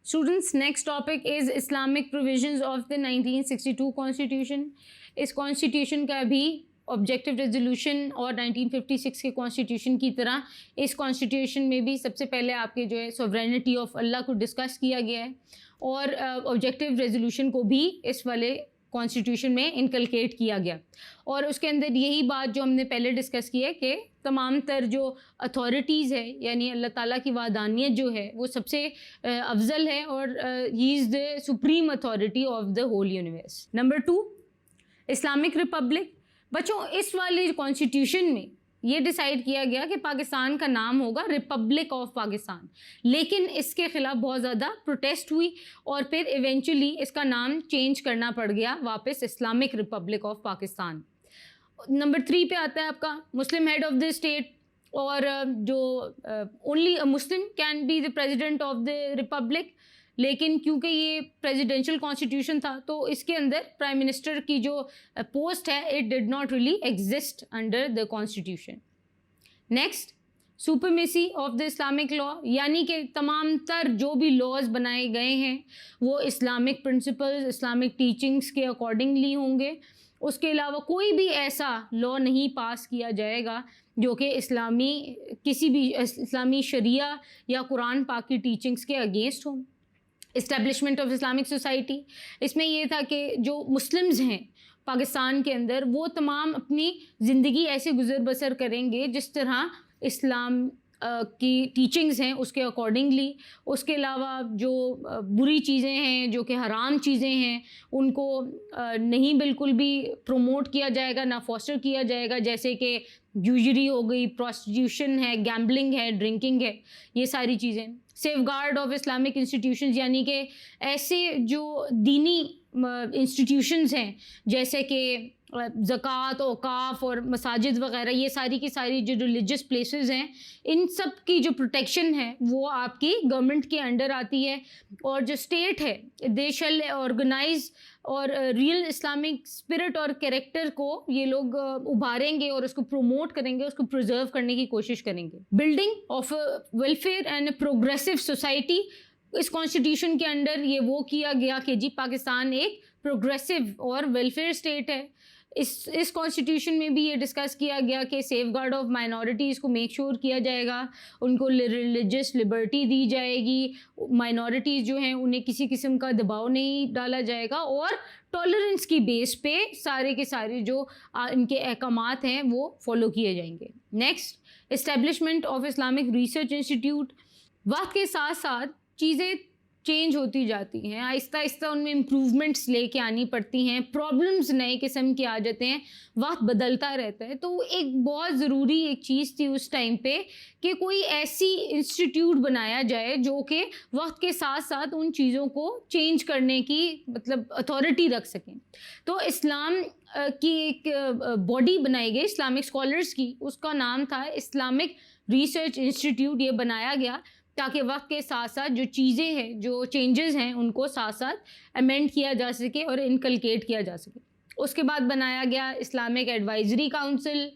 Students, next topic is Islamic provisions of the 1962 Constitution. इस Constitution का भी objective resolution और 1956 के कॉन्स्टिट्यूशन की तरह इस कॉन्स्टिट्यूशन में भी सबसे पहले आपके जो है सॉवरेनिटी ऑफ अल्लाह को डिस्कस किया गया है और ऑब्जेक्टिव रेजोल्यूशन को भी इस वाले कॉन्स्टिट्यूशन में इनकलकेट किया गया और उसके अंदर यही बात जो हमने पहले डिस्कस की है कि तमाम तर जो अथॉरिटीज़ है यानी अल्लाह ताला की वादानियत जो है वो सबसे अफजल है और he is the supreme authority of the whole universe. Number 2, Islamic republic. बच्चों, इस वाले कॉन्स्टिट्यूशन में ये डिसाइड किया गया कि पाकिस्तान का नाम होगा रिपब्लिक ऑफ पाकिस्तान, लेकिन इसके ख़िलाफ़ बहुत ज़्यादा प्रोटेस्ट हुई और फिर इवेंचुअली इसका नाम चेंज करना पड़ गया वापस Islamic Republic of Pakistan. Number 3 पे आता है आपका मुस्लिम हेड ऑफ द स्टेट और जो only a Muslim can be the president of the Republic, लेकिन क्योंकि ये प्रेसिडेंशियल कॉन्स्टिट्यूशन था तो इसके अंदर प्राइम मिनिस्टर की जो पोस्ट है it did not really exist under the constitution. Next, supremacy of the Islamic law, यानी कि तमाम तर जो भी लॉज बनाए गए हैं वो इस्लामिक प्रिंसिपल्स, इस्लामिक टीचिंग्स के अकॉर्डिंगली होंगे। उसके अलावा कोई भी ऐसा लॉ नहीं पास किया जाएगा जो कि किसी भी इस्लामी शरिया या कुरान पाक की टीचिंग्स के अगेंस्ट हो। इस्टेब्लिशमेंट ऑफ इस्लामिक सोसाइटी, इसमें ये था कि जो मुस्लिम्स हैं पाकिस्तान के अंदर वो तमाम अपनी ज़िंदगी ऐसे गुजर बसर करेंगे जिस तरह इस्लाम की टीचिंग्स हैं उसके अकॉर्डिंगली। उसके अलावा जो बुरी चीज़ें हैं जो कि हराम चीज़ें हैं उनको नहीं बिल्कुल भी प्रमोट किया जाएगा, ना फॉस्टर किया जाएगा, जैसे कि यूजरी हो गई, प्रोस्टिट्यूशन है, गैम्बलिंग है, ड्रिंकिंग है, ये सारी चीज़ें। सेफगार्ड ऑफ इस्लामिक इंस्टीट्यूशंस, यानी कि ऐसे जो दीनी इंस्टीट्यूशंस हैं जैसे कि ज़कात, औकाफ और मसाजिद वगैरह, ये सारी की सारी जो रिलीजियस प्लेसेस हैं इन सब की जो प्रोटेक्शन है वो आपकी गवर्नमेंट के अंडर आती है और जो स्टेट है दे शैल ऑर्गेनाइज और रियल इस्लामिक स्पिरिट और कैरेक्टर को ये लोग उभारेंगे और उसको प्रमोट करेंगे, उसको प्रिजर्व करने की कोशिश करेंगे। Building of welfare and progressive society, इस कॉन्स्टिट्यूशन के अंडर ये वो किया गया कि जी पाकिस्तान एक प्रोग्रेसिव और वेलफेयर स्टेट है। इस कॉन्स्टिट्यूशन में भी ये डिस्कस किया गया कि सेफ गार्ड ऑफ माइनॉरिटीज़ को मेक श्योर किया जाएगा, उनको रिलीजियस लिबर्टी दी जाएगी, माइनॉरिटीज़ जो हैं उन्हें किसी किस्म का दबाव नहीं डाला जाएगा और टॉलरेंस की बेस पे सारे के सारे जो इनके अहकामात हैं वो फॉलो किए जाएंगे। Next, establishment of Islamic research institute. वक्त के साथ साथ चीज़ें चेंज होती जाती हैं, आहिस्ता आहिस्ता उनमें इम्प्रूवमेंट्स लेके आनी पड़ती हैं, प्रॉब्लम्स नए किस्म के आ जाते हैं, वक्त बदलता रहता है। तो एक बहुत ज़रूरी एक चीज़ थी उस टाइम पे कि कोई ऐसी इंस्टीट्यूट बनाया जाए जो कि वक्त के साथ साथ उन चीज़ों को चेंज करने की मतलब अथॉरिटी रख सकें। तो इस्लाम की एक बॉडी बनाई गई इस्लामिक स्कॉलर्स की, उसका नाम था इस्लामिक रिसर्च इंस्टीट्यूट। ये बनाया गया ताकि वक्त के साथ साथ जो चीज़ें हैं, जो चेंजेस हैं उनको साथ साथ अमेंड किया जा सके और इनकलकेट किया जा सके। उसके बाद बनाया गया इस्लामिक एडवाइजरी काउंसिल।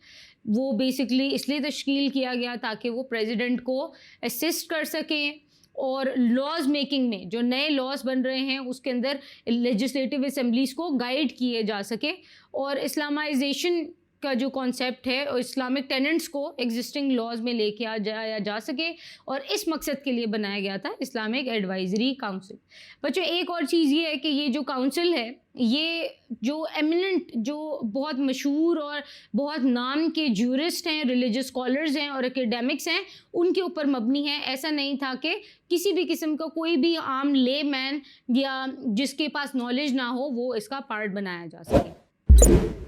वो बेसिकली इसलिए तश्कील किया गया ताकि वो प्रेसिडेंट को असिस्ट कर सकें और लॉज मेकिंग में जो नए लॉज बन रहे हैं उसके अंदर लेजिस्लेटिव असेंबलीज़ को गाइड किए जा सके और इस्लामाइजेशन का जो कॉन्सेप्ट है और इस्लामिक टेनेंट्स को एग्जिस्टिंग लॉज में लेके जाया जा सके और इस मकसद के लिए बनाया गया था इस्लामिक एडवाइजरी काउंसिल। बच्चों, एक और चीज़ ये है कि ये जो काउंसिल है ये जो एमिनेंट, जो बहुत मशहूर और बहुत नाम के ज्यूरिस्ट हैं, रिलीजियस स्कॉलर्स हैं और एकेडमिक्स हैं, उनके ऊपर मबनी है। ऐसा नहीं था कि किसी भी किस्म का कोई भी आम ले मैन या जिसके पास नॉलेज ना हो वो इसका पार्ट बनाया जा सके।